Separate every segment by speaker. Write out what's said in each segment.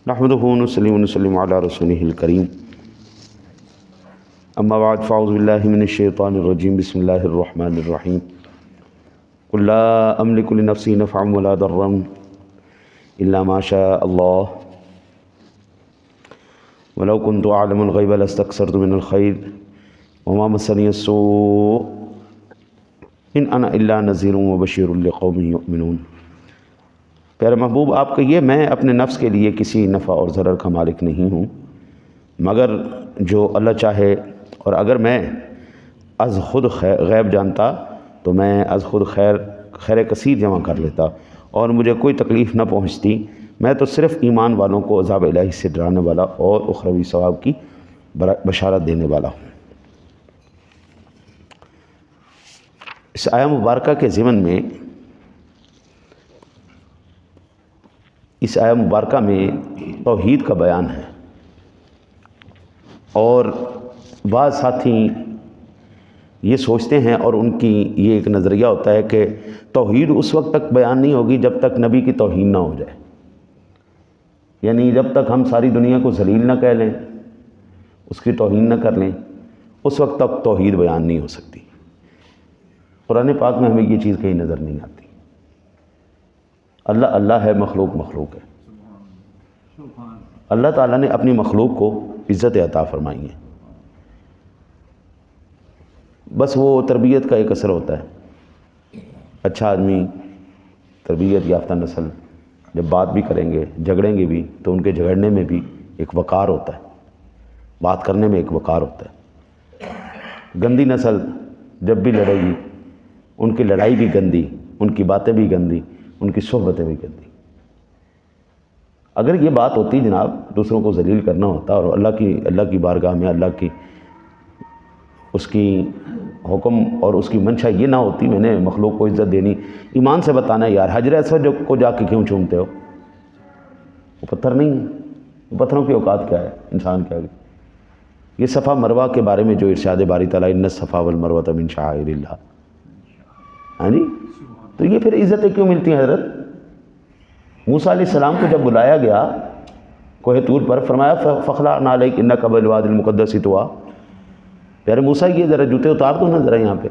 Speaker 1: نحمدہ ونصلی ونسلم علی رسولہ الکریم اما بعد فاعوذ باللہ من الشیطان الرجیم بسم اللہ الرحمن الرحیم قل لا املک لنفسی نفعا ولا ضرا الا ما شاء اللہ ولو كنت اعلم الغیب لاستکثرت من الخیر وما مسنی السوء ان انا الا نذیر وبشیر لقوم یؤمنون۔ پیارے محبوب، آپ کہیے میں اپنے نفس کے لیے کسی نفع اور ضرر کا مالک نہیں ہوں مگر جو اللہ چاہے، اور اگر میں از خود غیب جانتا تو میں از خود خیر کثیر جمع کر لیتا اور مجھے کوئی تکلیف نہ پہنچتی۔ میں تو صرف ایمان والوں کو عذاب الہی سے ڈرانے والا اور اخروی ثواب کی بشارت دینے والا ہوں۔ اس آیہ مبارکہ کے ضمن میں اس آیہ مبارکہ میں توحید کا بیان ہے، اور بعض ساتھی یہ سوچتے ہیں اور ان کی یہ ایک نظریہ ہوتا ہے کہ توحید اس وقت تک بیان نہیں ہوگی جب تک نبی کی توہین نہ ہو جائے، یعنی جب تک ہم ساری دنیا کو ذلیل نہ کہہ لیں، اس کی توہین نہ کر لیں، اس وقت تک توحید بیان نہیں ہو سکتی۔ قرآن پاک میں ہمیں یہ چیز کہیں نظر نہیں آتی۔ اللہ اللہ ہے، مخلوق مخلوق ہے۔ اللہ تعالیٰ نے اپنی مخلوق کو عزت عطا فرمائی ہے، بس وہ تربیت کا ایک اثر ہوتا ہے۔ اچھا آدمی، تربیت یافتہ نسل جب بات بھی کریں گے، جھگڑیں گے بھی، تو ان کے جھگڑنے میں بھی ایک وقار ہوتا ہے، بات کرنے میں ایک وقار ہوتا ہے۔ گندی نسل جب بھی لڑے گی، ان کی لڑائی بھی گندی، ان کی باتیں بھی گندی، ان کی صحبتیں بھی گندی۔ اگر یہ بات ہوتی جناب، دوسروں کو ذلیل کرنا ہوتا اور اللہ کی بارگاہ میں اللہ کی اس کی حکم اور اس کی منشا یہ نہ ہوتی، میں نے مخلوق کو عزت دینی، ایمان سے بتانا ہے یار حجر اسود کو جا کے کیوں چومتے ہو؟ وہ پتھر نہیں ہے، وہ پتھروں کی اوقات کیا ہے انسان کے آگے؟ یہ صفا مروہ کے بارے میں جو ارشاد باری تعالیٰ ان الصفا والمروۃ من شعائر اللہ، ہاں جی، تو یہ پھر عزتیں کیوں ملتی ہیں؟ حضرت موسیٰ علیہ السلام کو جب بلایا گیا کوہ طور پر، فرمایا فاخلعنا علیک انک بالوادی المقدس طویٰ، پیارے موسیٰ یہ ذرا جوتے اتار دو نا ذرا، یہاں پہ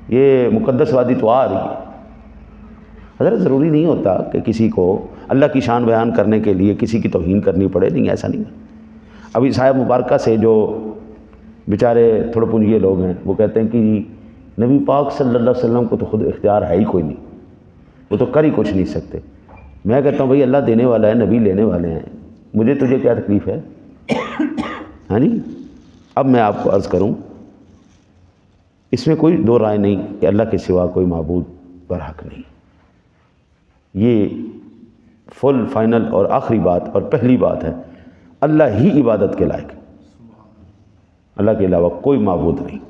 Speaker 1: یہ مقدس وادی طویٰ آ رہی ہے۔ حضرت ضروری نہیں ہوتا کہ کسی کو اللہ کی شان بیان کرنے کے لیے کسی کی توہین کرنی پڑے، نہیں، ایسا نہیں ہے۔ اب اس آیہ مبارکہ سے جو بیچارے تھوڑے پنجیے لوگ ہیں وہ کہتے ہیں کہ نبی پاک صلی اللہ علیہ وسلم کو تو خود اختیار ہے ہی کوئی نہیں، وہ تو کر ہی کچھ نہیں سکتے۔ میں کہتا ہوں بھئی اللہ دینے والا ہے، نبی لینے والے ہیں، مجھے تجھے کیا تکلیف ہے؟ ہاں جی، اب میں آپ کو عرض کروں، اس میں کوئی دو رائے نہیں کہ اللہ کے سوا کوئی معبود برحق نہیں۔ یہ فل فائنل اور آخری بات اور پہلی بات ہے، اللہ ہی عبادت کے لائق ہے، اللہ کے علاوہ کوئی معبود نہیں۔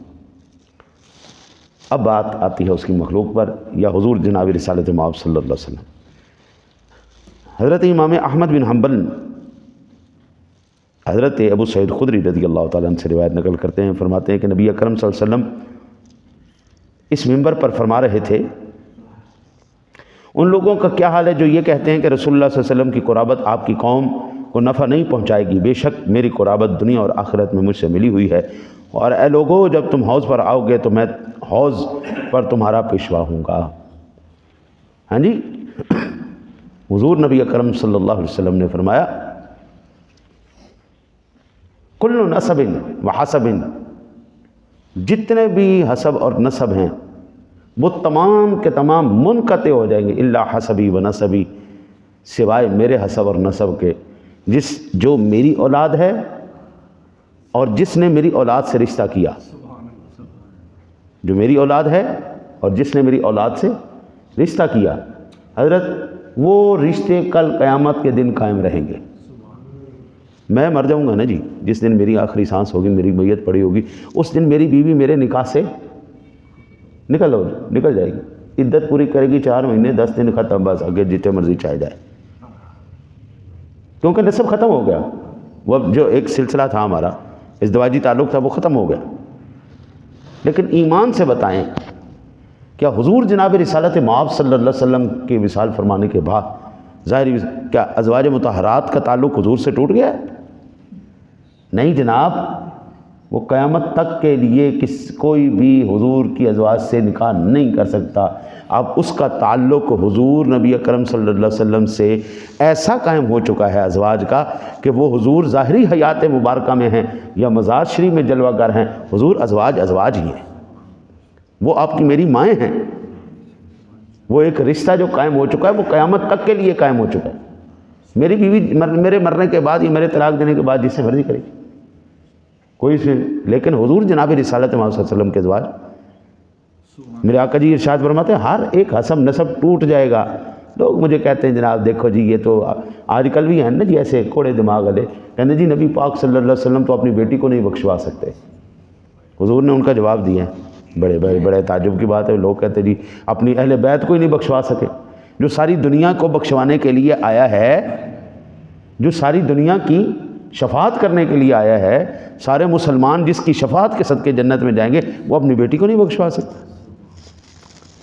Speaker 1: اب بات آتی ہے اس کی مخلوق پر، یا حضور جناب رسالت مآب صلی اللہ علیہ وسلم۔ حضرت امام احمد بن حنبل حضرت ابو سعید خدری رضی اللہ تعالیٰ عنہ سے روایت نقل کرتے ہیں، فرماتے ہیں کہ نبی اکرم صلی اللہ علیہ وسلم اس منبر پر فرما رہے تھے، ان لوگوں کا کیا حال ہے جو یہ کہتے ہیں کہ رسول اللہ صلی اللہ علیہ وسلم کی قرابت آپ کی قوم کو نفع نہیں پہنچائے گی، بے شک میری قرابت دنیا اور آخرت میں مجھ سے ملی ہوئی ہے، اور اے لوگو جب تم حوض پر آؤ گے تو میں حوض پر تمہارا پیشوا ہوں گا۔ ہاں جی، حضور نبی اکرم صلی اللہ علیہ وسلم نے فرمایا کل نسب و حسب، جتنے بھی حسب اور نسب ہیں وہ تمام کے تمام منقطع ہو جائیں گے، الا حسبی و نسبی، سوائے میرے حسب اور نسب کے، جو میری اولاد ہے اور جس نے میری اولاد سے رشتہ کیا، جو میری اولاد ہے اور جس نے میری اولاد سے رشتہ کیا، حضرت وہ رشتے کل قیامت کے دن قائم رہیں گے۔ میں مر جاؤں گا نا جی، جس دن میری آخری سانس ہوگی، میری میت پڑی ہوگی، اس دن میری بیوی میرے نکاح سے نکل جائے گی، عدت پوری کرے گی 4 مہینے 10 دن، ختم، بس آگے جتنے مرضی چاہے جائے، کیونکہ نسب ختم ہو گیا، وہ جو ایک سلسلہ تھا ہمارا ازدواجی تعلق تھا وہ ختم ہو گیا۔ لیکن ایمان سے بتائیں، کیا حضور جناب رسالت مآب صلی اللہ علیہ وسلم کے وصال فرمانے کے بعد ظاہری کیا ازواج مطہرات کا تعلق حضور سے ٹوٹ گیا ہے؟ نہیں جناب، وہ قیامت تک کے لیے کوئی بھی حضور کی ازواج سے نکاح نہیں کر سکتا۔ اب اس کا تعلق حضور نبی اکرم صلی اللہ علیہ وسلم سے ایسا قائم ہو چکا ہے ازواج کا کہ وہ حضور ظاہری حیات مبارکہ میں ہیں یا مزار شریف میں جلوہ گر ہیں، حضور ازواج ہی ہیں، وہ آپ کی میری مائیں ہیں۔ وہ ایک رشتہ جو قائم ہو چکا ہے وہ قیامت تک کے لیے قائم ہو چکا ہے۔ میری بیوی میرے مرنے کے بعد یا میرے طلاق دینے کے بعد جس سے مرضی کرے گی کوئی سے، لیکن حضور جناب رسالت محمد صلی اللہ علیہ وسلم کے ازواج، میرے آقا جی ارشاد فرماتے ہیں ہر ایک حسب نسب ٹوٹ جائے گا۔ لوگ مجھے کہتے ہیں جناب دیکھو جی یہ تو آج کل بھی ہیں نا جی ایسے کوڑے دماغ والے، کہتے ہیں جی نبی پاک صلی اللہ علیہ وسلم تو اپنی بیٹی کو نہیں بخشوا سکتے۔ حضور نے ان کا جواب دیا ہے، بڑے تعجب کی بات ہے، لوگ کہتے ہیں جی اپنی اہل بیت کو ہی نہیں بخشوا سکے۔ جو ساری دنیا کو بخشوانے کے لیے آیا ہے، جو ساری دنیا کی شفاعت کرنے کے لیے آیا ہے، سارے مسلمان جس کی شفاعت کے صدقے جنت میں جائیں گے، وہ اپنی بیٹی کو نہیں بخشوا سکتا۔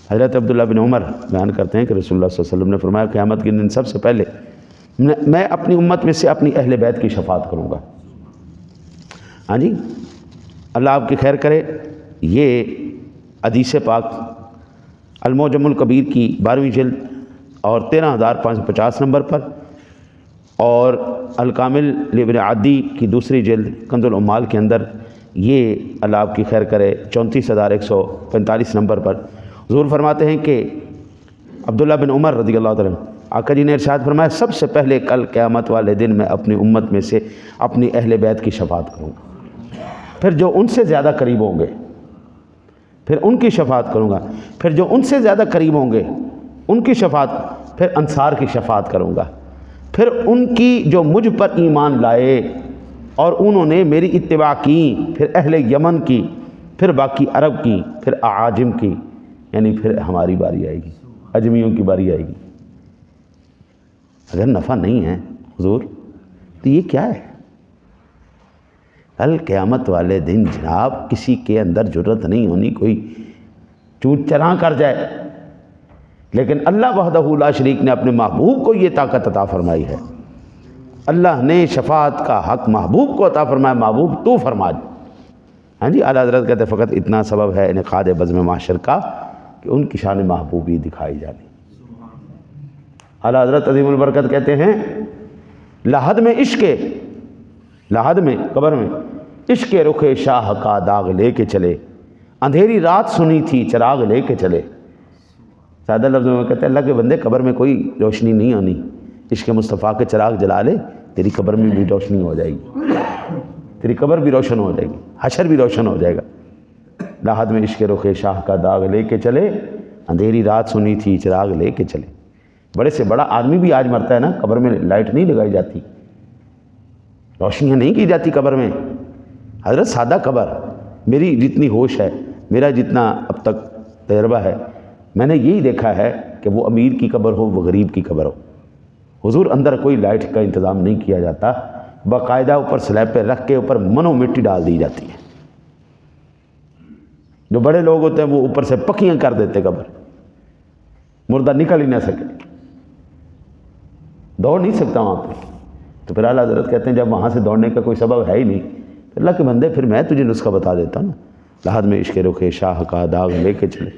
Speaker 1: حضرت عبداللہ بن عمر بیان کرتے ہیں کہ رسول اللہ صلی اللہ علیہ وسلم نے فرمایا قیامت کے دن سب سے پہلے میں اپنی امت میں سے اپنی اہل بیت کی شفاعت کروں گا۔ ہاں جی، اللہ آپ کی خیر کرے۔ یہ حدیث پاک المعجم الکبیر کی 12ویں جلد اور 13,550 نمبر پر، اور الکامل لابن عدی کی 2 جلد کنز العمال کے اندر یہ اللہ آپ کی خیر کرے 34,145 نمبر پر حضور فرماتے ہیں کہ عبداللہ بن عمر رضی اللہ عنہ آقا جی نے ارشاد فرمایا سب سے پہلے کل قیامت والے دن میں اپنی امت میں سے اپنی اہل بیت کی شفاعت کروں گا، پھر جو ان سے زیادہ قریب ہوں گے پھر ان کی شفاعت کروں گا، پھر جو ان سے زیادہ قریب ہوں گے ان کی شفاعت، پھر انصار کی شفاعت کروں گا، پھر ان کی جو مجھ پر ایمان لائے اور انہوں نے میری اتباع کی، پھر اہل یمن کی، پھر باقی عرب کی، پھر اعاجم کی، یعنی پھر ہماری باری آئے گی، اجمیوں کی باری آئے گی۔ اگر نفع نہیں ہے حضور تو یہ کیا ہے؟ کل قیامت والے دن جناب کسی کے اندر جرت نہیں ہونی کوئی چوٹ چراں کر جائے، لیکن اللہ وحدہ لا شریک نے اپنے محبوب کو یہ طاقت عطا فرمائی ہے۔ اللہ نے شفاعت کا حق محبوب کو عطا فرمایا، محبوب تو فرما دے۔ ہاں جی، اعلیٰ حضرت کہتے فقط اتنا سبب ہے انعقاد بزم محشر کا کہ ان کی شان محبوبی دکھائی جانی۔ اعلیٰ حضرت عظیم البرکت کہتے ہیں لحد میں عشق، لحد میں قبر میں عشق رخ شاہ کا داغ لے کے چلے، اندھیری رات سنی تھی چراغ لے کے چلے۔ سادہ لفظوں میں کہتے ہیں اللہ کے بندے قبر میں کوئی روشنی نہیں ہونی، عشق مصطفیٰ کے چراغ جلا لے، تیری قبر میں بھی روشنی ہو جائے گی، تیری قبر بھی روشن ہو جائے گی، حشر بھی روشن ہو جائے گا۔ لحد میں عشق رخ شاہ کا داغ لے کے چلے، اندھیری رات سنی تھی چراغ لے کے چلے۔ بڑے سے بڑا آدمی بھی آج مرتا ہے نا، قبر میں لائٹ نہیں لگائی جاتی، روشنیاں نہیں کی جاتی قبر میں۔ حضرت سادہ قبر، میری جتنی ہوش ہے، میرا جتنا اب تک تجربہ ہے، میں نے یہی دیکھا ہے کہ وہ امیر کی قبر ہو وہ غریب کی قبر ہو، حضور اندر کوئی لائٹ کا انتظام نہیں کیا جاتا، باقاعدہ اوپر سلیب پہ رکھ کے اوپر منو مٹی ڈال دی جاتی ہے۔ جو بڑے لوگ ہوتے ہیں وہ اوپر سے پکیاں کر دیتے قبر، مردہ نکل ہی نہ سکے، دوڑ نہیں سکتا وہاں پہ۔ تو پھر اعلیٰ حضرت کہتے ہیں جب وہاں سے دوڑنے کا کوئی سبب ہے ہی نہیں، تو اللہ کے بندے پھر میں تجھے نسخہ بتا دیتا ہوں نا۔ لحد میں عشق رخ شاہ کا داغ لے کے چلے،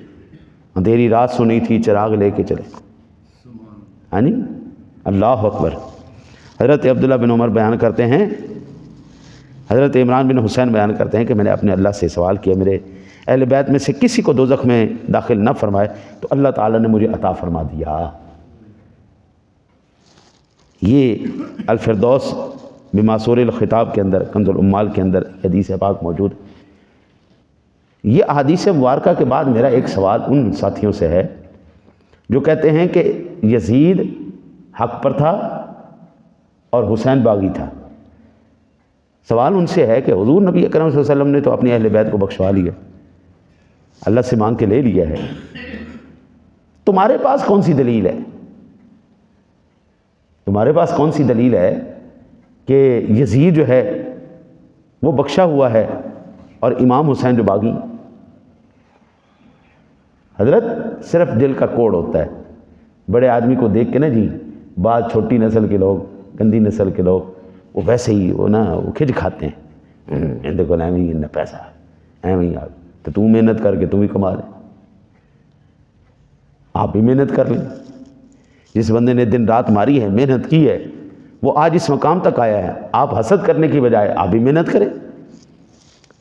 Speaker 1: اندھیری رات سنی تھی چراغ لے کے چلے۔ ہاں جی، اللہ اکبر۔ حضرت عبداللہ بن عمر بیان کرتے ہیں، حضرت عمران بن حسین بیان کرتے ہیں کہ میں نے اپنے اللہ سے سوال کیا میرے اہل بیت میں سے کسی کو دوزخ میں داخل نہ فرمائے، تو اللہ تعالیٰ نے مجھے عطا فرما دیا۔ یہ الفردوس بماسور الخطاب کے اندر کنز العمال کے اندر حدیث پاک موجود۔ یہ احادیث مبارکہ کے بعد میرا ایک سوال ان ساتھیوں سے ہے جو کہتے ہیں کہ یزید حق پر تھا اور حسین باغی تھا۔ سوال ان سے ہے کہ حضور نبی اکرم صلی اللہ علیہ وسلم نے تو اپنی اہل بیت کو بخشوا لیا، اللہ سے مانگ کے لے لیا ہے، تمہارے پاس کون سی دلیل ہے؟ تمہارے پاس کون سی دلیل ہے کہ یزید جو ہے وہ بخشا ہوا ہے اور امام حسین جو باغی؟ حضرت صرف دل کا کوڑ ہوتا ہے، بڑے آدمی کو دیکھ کے نا جی بعض چھوٹی نسل کے لوگ، گندی نسل کے لوگ وہ ویسے ہی وہ کھج کھاتے ہیں، دیکھو ایویں ہی پیسہ ایویں ہی تو تم محنت کر کے تم ہی کما لیں، آپ بھی محنت کر لیں۔ جس بندے نے دن رات ماری ہے، محنت کی ہے، وہ آج اس مقام تک آیا ہے، آپ حسد کرنے کی بجائے آپ بھی محنت کریں۔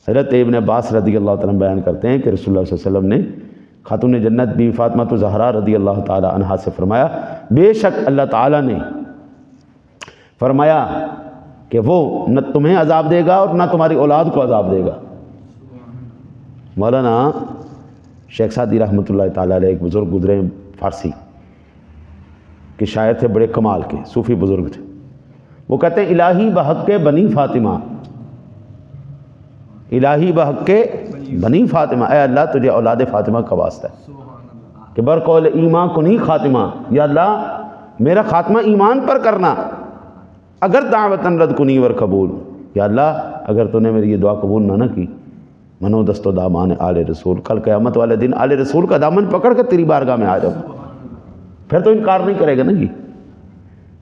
Speaker 1: حضرت ابن عباس رضی اللہ تعالیٰ بیان کرتے ہیں کہ رسول اللہ صلی اللہ علیہ وسلم نے خاتون جنت بی فاطمہ زہرا رضی اللہ تعالیٰ عنہا سے فرمایا، بے شک اللہ تعالیٰ نے فرمایا کہ وہ نہ تمہیں عذاب دے گا اور نہ تمہاری اولاد کو عذاب دے گا۔ مولانا شیخ سعدی رحمۃ اللہ تعالیٰ علیہ ایک بزرگ گزرے فارسی کہ شاعر تھے، بڑے کمال کے صوفی بزرگ تھے۔ وہ کہتے ہیں الہی بحق کے بنی فاطمہ، الہی بحق کے بنی فاطمہ، اے اللہ تجھے اولاد فاطمہ کا واسطہ ہے کہ برقول ایمان کنی خاتمہ، یا اللہ میرا خاتمہ ایمان پر کرنا، اگر دعوتاً رد کنی ور قبول، یا اللہ اگر تو نے میری یہ دعا قبول نہ کی، منو دست و دامان آل رسول، کل قیامت والے دن آل رسول کا دامن پکڑ کر تیری بارگاہ میں آ جاؤں، پھر تو انکار نہیں کرے گا نا جی،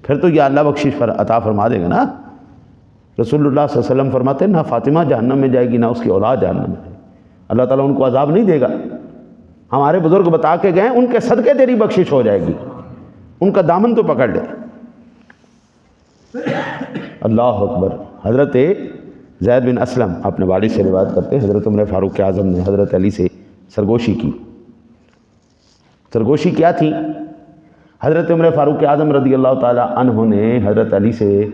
Speaker 1: پھر تو یا اللہ بخشش عطا فرما دے گا نا۔ رسول اللہ صلی اللہ علیہ وسلم فرماتے ہیں نہ فاطمہ جہنم میں جائے گی نہ اس کی اولاد جہنم میں جائے گی، اللہ تعالیٰ ان کو عذاب نہیں دے گا۔ ہمارے بزرگ بتا کے گئے ان کے صدقے تیری بخشش ہو جائے گی، ان کا دامن تو پکڑ لے۔ اللہ اکبر۔ حضرت زید بن اسلم اپنے والد سے روایت کرتے ہیں، حضرت عمر فاروق اعظم نے حضرت علی سے سرگوشی کی۔ سرگوشی کیا تھی؟ حضرت عمر فاروق اعظم رضی اللہ تعالیٰ عنہ نے حضرت علی سے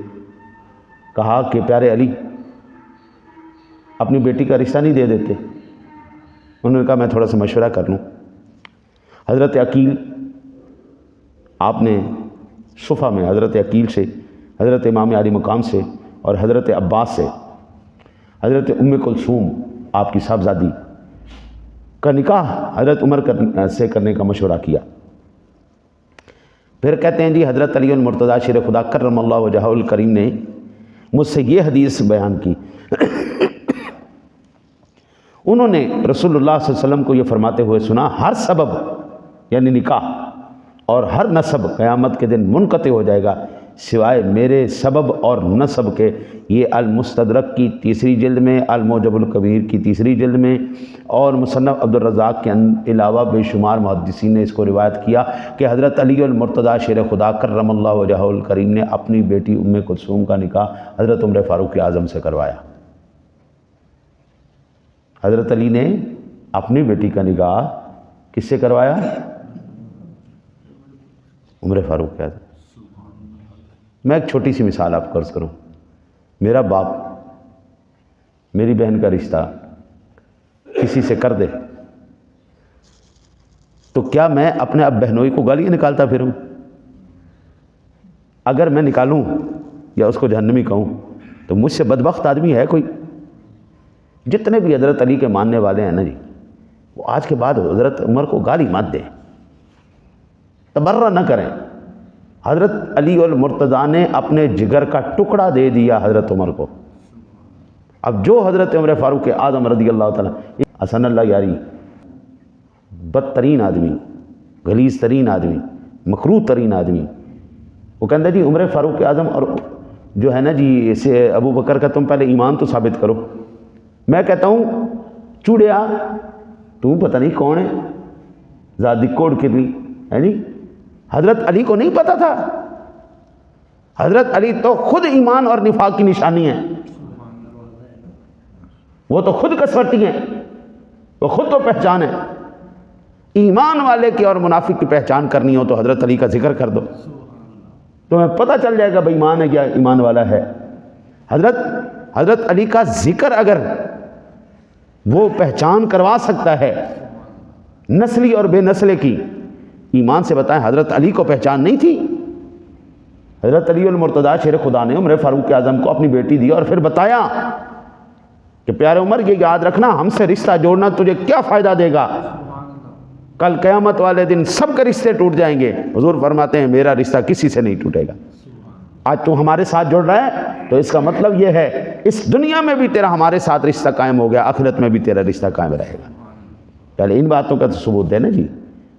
Speaker 1: کہا کہ پیارے علی اپنی بیٹی کا رشتہ نہیں دے دیتے؟ انہوں نے کہا میں تھوڑا سا مشورہ کر لوں۔ حضرت عقیل، آپ نے صفہ میں حضرت عقیل سے، حضرت امام علی مقام سے اور حضرت عباس سے حضرت ام کلثوم آپ کی صاحبزادی کا نکاح حضرت عمر سے کرنے کا مشورہ کیا۔ پھر کہتے ہیں جی حضرت علی المرتضیٰ شیر خدا کرم اللہ وجہہ الکریم نے مجھ سے یہ حدیث بیان کی، انہوں نے رسول اللہ صلی اللہ علیہ وسلم کو یہ فرماتے ہوئے سنا، ہر سبب یعنی نکاح اور ہر نسب قیامت کے دن منقطع ہو جائے گا سوائے میرے سبب اور نسب کے۔ یہ المستدرک کی تیسری جلد میں، المعجم الکبیر کی تیسری جلد میں اور مصنف عبد الرزاق کے علاوہ بے شمار محدثین نے اس کو روایت کیا کہ حضرت علی المرتضیٰ شیر خدا کرم اللہ وجہہ الکریم نے اپنی بیٹی ام کلثوم کا نکاح حضرت عمر فاروق اعظم سے کروایا۔ حضرت علی نے اپنی بیٹی کا نکاح کس سے کروایا؟ عمر فاروق اعظم۔ میں ایک چھوٹی سی مثال آپ کو عرض کروں، میرا باپ میری بہن کا رشتہ کسی سے کر دے تو کیا میں اپنے اب بہنوئی کو گالیاں نکالتا پھروں؟ اگر میں نکالوں یا اس کو جہنمی کہوں تو مجھ سے بدبخت آدمی ہے کوئی؟ جتنے بھی حضرت علی کے ماننے والے ہیں نا جی، وہ آج کے بعد حضرت عمر کو گالی مت دیں، تبرہ نہ کریں۔ حضرت علی المرتضیٰ نے اپنے جگر کا ٹکڑا دے دیا حضرت عمر کو۔ اب جو حضرت عمر فاروق اعظم رضی اللہ تعالیٰ، حسن اللہ یاری بدترین آدمی، غلیظ ترین آدمی، مکروہ ترین آدمی، وہ کہتا ہے جی عمر فاروق اعظم اور جو ہے نا جی اسے ابو بکر کا تم پہلے ایمان تو ثابت کرو۔ میں کہتا ہوں چوڑیا تم پتہ نہیں کون ہے، زادی کوڑ کے لی ہے جی، حضرت علی کو نہیں پتا تھا؟ حضرت علی تو خود ایمان اور نفاق کی نشانی ہے، وہ تو خود کسوٹی ہیں، وہ خود تو پہچان ہے۔ ایمان والے کی اور منافق کی پہچان کرنی ہو تو حضرت علی کا ذکر کر دو، تمہیں پتہ چل جائے گا بھائی ایمان ہے کیا ایمان والا ہے۔ حضرت علی کا ذکر اگر وہ پہچان کروا سکتا ہے نسلی اور بے نسلے کی، ایمان سے بتائیں حضرت علی کو پہچان نہیں تھی؟ حضرت علی المرتضیٰ شیر خدا نے عمر فاروق اعظم کو اپنی بیٹی دی اور پھر بتایا کہ پیارے عمر یہ یاد رکھنا، ہم سے رشتہ جوڑنا تجھے کیا فائدہ دے گا؟ کل قیامت والے دن سب کے رشتے ٹوٹ جائیں گے۔ حضور فرماتے ہیں میرا رشتہ کسی سے نہیں ٹوٹے گا۔ آج تو ہمارے ساتھ جڑ رہا ہے تو اس کا مطلب یہ ہے اس دنیا میں بھی تیرا ہمارے ساتھ رشتہ قائم ہو گیا، آخرت میں بھی تیرا رشتہ قائم رہے گا۔ پہلے ان باتوں کا تو ثبوت دے نا جی،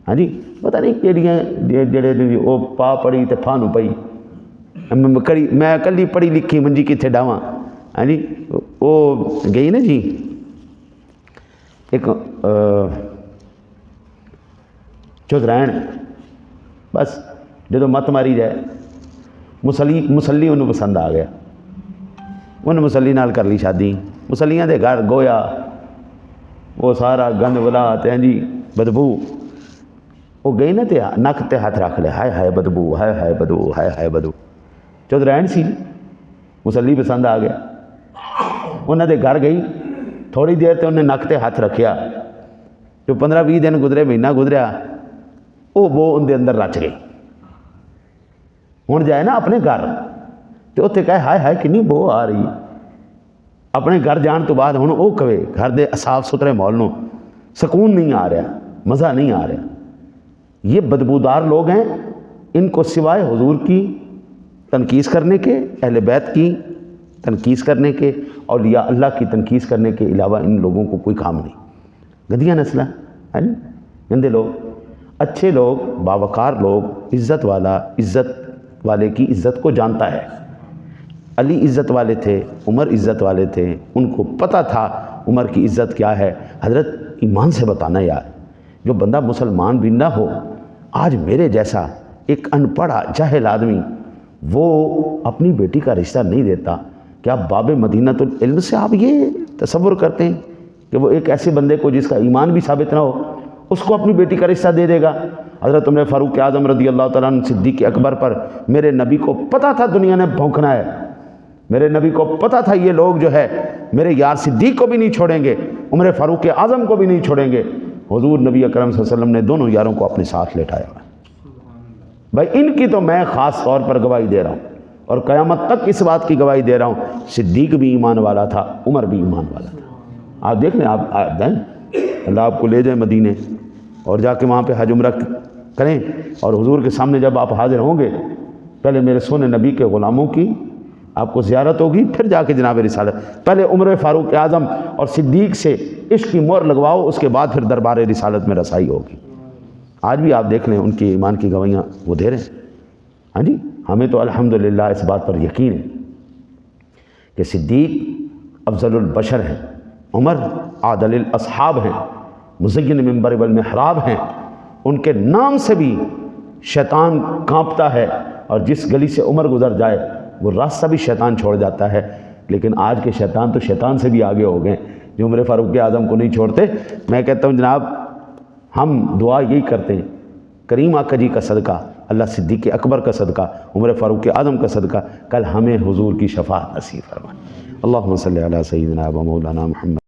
Speaker 1: ہاں جی پتہ نہیں کہڑیاں جڑے وہ پا پڑھی تے پھا نو پئی میں کلی پڑھی لکھی منجی کتنے ڈاواں. ہاں جی وہ گئی نا جی ایک چودرائن بس جدو مت ماری جائے مسلی انہوں پسند آ گیا, انہیں مسلی نال کر لی شادی. مسلیاں دے گھر گویا وہ سارا گند بلا تے جی بدبو. وہ گئی نا تے نک تے ہاتھ رکھ لے, ہائے ہائے بدبو, ہائے ہائے بدبو, ہائے ہائے بدبو. چودرائن سی مسلی پسند آ گیا, انہوں دے گھر گئی تھوڑی دیر تے انہیں نک تے ہاتھ رکھیا. جو 15-20 دن گزرے, مہینہ گزریا, وہ بو ان دے اندر رچ گئی. ہوں جائے نا اپنے گھر تو اتنے کہے ہائے ہائے کنی بو آ رہی. اپنے گھر جان تو بعد ہوں وہ کہے گھر دے صاف ستھرے ماحول نو سکون نہیں آ رہا, مزہ نہیں آ رہا. یہ بدبودار لوگ ہیں, ان کو سوائے حضور کی تنقیص کرنے کے, اہل بیت کی تنقیص کرنے کے, اولیاء اللہ کی تنقیص کرنے کے علاوہ ان لوگوں کو کوئی کام نہیں. گندیاں نسلیں ہے نا, گندے لوگ. اچھے لوگ, باوقار لوگ, عزت والا عزت والے کی عزت کو جانتا ہے. علی عزت والے تھے, عمر عزت والے تھے, ان کو پتہ تھا عمر کی عزت کیا ہے. حضرت ایمان سے بتانا یار, جو بندہ مسلمان بھی نہ ہو, آج میرے جیسا ایک ان پڑھا جاہل آدمی وہ اپنی بیٹی کا رشتہ نہیں دیتا, کیا باب مدینۃ العلم سے آپ یہ تصور کرتے ہیں کہ وہ ایک ایسے بندے کو جس کا ایمان بھی ثابت نہ ہو اس کو اپنی بیٹی کا رشتہ دے دے گا؟ حضرت عمر فاروق اعظم رضی اللہ تعالیٰ عنہ صدیق اکبر پر میرے نبی کو پتہ تھا دنیا نے بھونکنا ہے, میرے نبی کو پتہ تھا یہ لوگ جو ہے میرے یار صدیق کو بھی نہیں چھوڑیں گے, عمر فاروق اعظم کو بھی نہیں چھوڑیں گے. حضور نبی اکرم صلی اللہ علیہ وسلم نے دونوں یاروں کو اپنے ساتھ لٹایا ہوا ہے. بھائی ان کی تو میں خاص طور پر گواہی دے رہا ہوں, اور قیامت تک اس بات کی گواہی دے رہا ہوں, صدیق بھی ایمان والا تھا, عمر بھی ایمان والا تھا. آپ دیکھ لیں, آپ دیں اللہ آپ کو لے جائیں مدینے اور جا کے وہاں پہ حج عمرہ کریں, اور حضور کے سامنے جب آپ حاضر ہوں گے پہلے میرے سونے نبی کے غلاموں کی آپ کو زیارت ہوگی, پھر جا کے جناب رسالت. پہلے عمر فاروق اعظم اور صدیق سے عشق کی مہر لگواؤ, اس کے بعد پھر دربار رسالت میں رسائی ہوگی. آج بھی آپ دیکھ لیں ان کی ایمان کی گواہیاں وہ دے رہے ہیں. ہاں جی ہمیں تو الحمدللہ اس بات پر یقین ہے کہ صدیق افضل البشر ہیں, عمر عادل الاصحاب ہیں, مزین منبر والمحراب ہیں. ان کے نام سے بھی شیطان کانپتا ہے, اور جس گلی سے عمر گزر جائے وہ راستہ بھی شیطان چھوڑ جاتا ہے. لیکن آج کے شیطان تو شیطان سے بھی آگے ہو گئے جو عمر فاروق اعظم کو نہیں چھوڑتے. میں کہتا ہوں جناب ہم دعا یہی کرتے ہیں, کریم آقا جی کا صدقہ, اللہ صدیق اکبر کا صدقہ, عمر فاروق اعظم کا صدقہ, کل ہمیں حضور کی شفاعت نصیب فرمائے. اللہم صلی علی سیدنا و مولانا محمد.